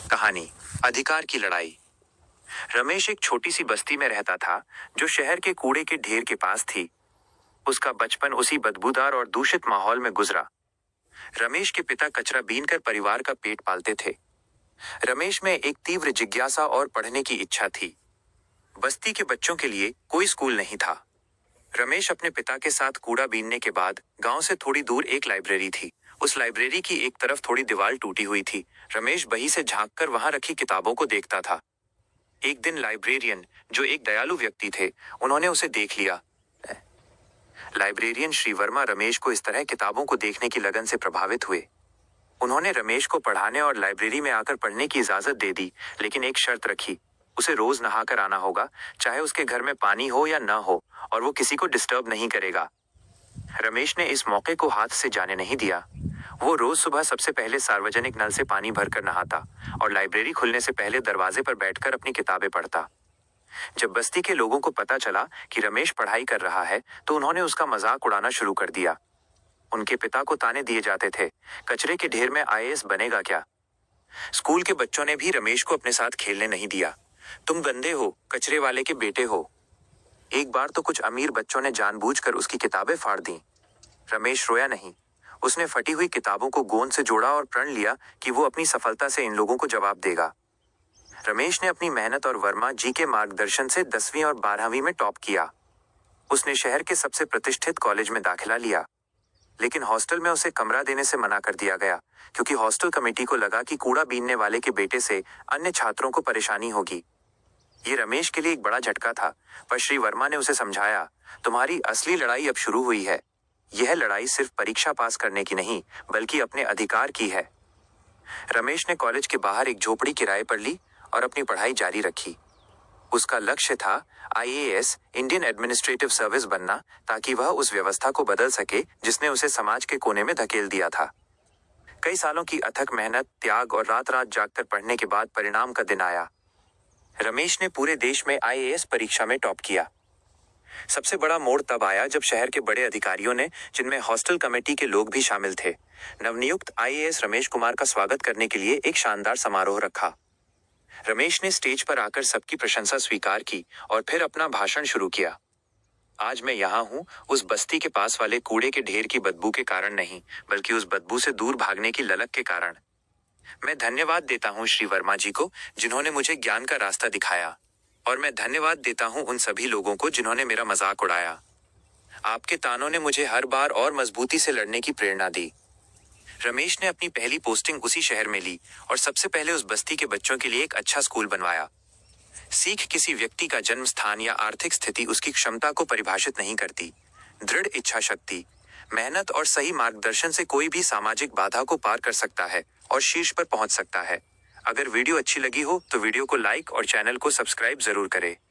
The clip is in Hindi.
कहानी अधिकार की लड़ाई। रमेश एक छोटी सी बस्ती में रहता था जो शहर के कूड़े के ढेर के पास थी। उसका बचपन उसी बदबूदार और दूषित माहौल में गुजरा। रमेश के पिता कचरा बीनकर परिवार का पेट पालते थे। रमेश में एक तीव्र जिज्ञासा और पढ़ने की इच्छा थी। बस्ती के बच्चों के लिए कोई स्कूल नहीं था। रमेश अपने पिता के साथ कूड़ा बीनने के बाद गांव से थोड़ी दूर एक लाइब्रेरी थी। उस लाइब्रेरी की एक तरफ थोड़ी दीवार टूटी हुई थी। रमेश बही से झांककर वहां रखी किताबों को देखता था। एक दिन लाइब्रेरियन, जो एक दयालु व्यक्ति थे, उन्होंने उसे देख लिया। लाइब्रेरियन श्री वर्मा रमेश को इस तरह किताबों को देखने की लगन से प्रभावित हुए। उन्होंने रमेश को पढ़ाने और लाइब्रेरी में आकर पढ़ने की इजाजत दे दी, लेकिन एक शर्त रखी। उसे रोज नहाकर आना होगा, चाहे उसके घर में पानी हो या न हो, और वो किसी को डिस्टर्ब नहीं करेगा। रमेश ने इस मौके को हाथ से जाने नहीं दिया। वो रोज सुबह सबसे पहले सार्वजनिक नल से पानी भरकर नहाता और लाइब्रेरी खुलने से पहले दरवाजे पर बैठकर अपनी किताबें पढ़ता। जब बस्ती के लोगों को पता चला कि रमेश पढ़ाई कर रहा है, तो उन्होंने उसका मजाक उड़ाना शुरू कर दिया। उनके पिता को ताने दिए जाते थे, कचरे के ढेर में आईएएस बनेगा क्या। स्कूल के बच्चों ने भी रमेश को अपने साथ खेलने नहीं दिया। तुम गंदे हो, कचरे वाले के बेटे हो। एक बार तो कुछ अमीर बच्चों ने जानबूझकर उसकी किताबें फाड़ दी। रमेश रोया नहीं। उसने फटी हुई किताबों को गोंद से जोड़ा और प्रण लिया कि वो अपनी सफलता से इन लोगों को जवाब देगा। रमेश ने अपनी मेहनत और वर्मा जी के मार्गदर्शन से 10वीं और 12वीं में टॉप किया। उसने शहर के सबसे प्रतिष्ठित कॉलेज में दाखिला लिया, लेकिन हॉस्टल में उसे कमरा देने से मना कर दिया गया, क्योंकि हॉस्टल कमेटी को लगा कि कूड़ा बीनने वाले के बेटे से अन्य छात्रों को परेशानी होगी। ये रमेश के लिए एक बड़ा झटका था, पर श्री वर्मा ने उसे समझाया, तुम्हारी असली लड़ाई अब शुरू हुई है। यह लड़ाई सिर्फ परीक्षा पास करने की नहीं, बल्कि अपने अधिकार की है। रमेश ने कॉलेज के बाहर एक झोपड़ी किराए पर ली और अपनी पढ़ाई जारी रखी। उसका लक्ष्य था आईएएस, इंडियन एडमिनिस्ट्रेटिव सर्विस बनना, ताकि वह उस व्यवस्था को बदल सके जिसने उसे समाज के कोने में धकेल दिया था। कई सालों की अथक मेहनत, त्याग और रात रात जागकर पढ़ने के बाद परिणाम का दिन आया। रमेश ने पूरे देश में आईएएस परीक्षा में टॉप किया। सबसे बड़ा मोड़ तब आया जब शहर के बड़े अधिकारियों ने, जिनमें हॉस्टल कमेटी के लोग भी शामिल थे, नवनियुक्त आईएएस रमेश कुमार का स्वागत करने के लिए एक शानदार समारोह रखा। रमेश ने स्टेज पर आकर सबकी प्रशंसा स्वीकार की और फिर अपना भाषण शुरू किया। आज मैं यहाँ हूँ उस बस्ती के पास वाले कूड़े के ढेर की बदबू के कारण नहीं, बल्कि उस बदबू से दूर भागने की ललक के कारण। मैं धन्यवाद देता हूँ श्री वर्मा जी को, जिन्होंने मुझे ज्ञान का रास्ता दिखाया, और मैं धन्यवाद देता हूँ उन सभी लोगों को जिन्होंने मेरा मजाक उड़ाया। आपके तानों ने मुझे हर बार और मजबूती से लड़ने की प्रेरणा दी। रमेश ने अपनी पहली पोस्टिंग उसी शहर में ली और सबसे पहले उस बस्ती के बच्चों के लिए एक अच्छा स्कूल बनवाया। सीख किसी व्यक्ति का जन्म स्थान या आर्थिक स्थिति उसकी क्षमता को परिभाषित नहीं करती। दृढ़ इच्छा शक्ति, मेहनत और सही मार्गदर्शन से कोई भी सामाजिक बाधा को पार कर सकता है और शीर्ष पर पहुंच सकता है। अगर वीडियो अच्छी लगी हो तो वीडियो को लाइक और चैनल को सब्सक्राइब जरूर करें।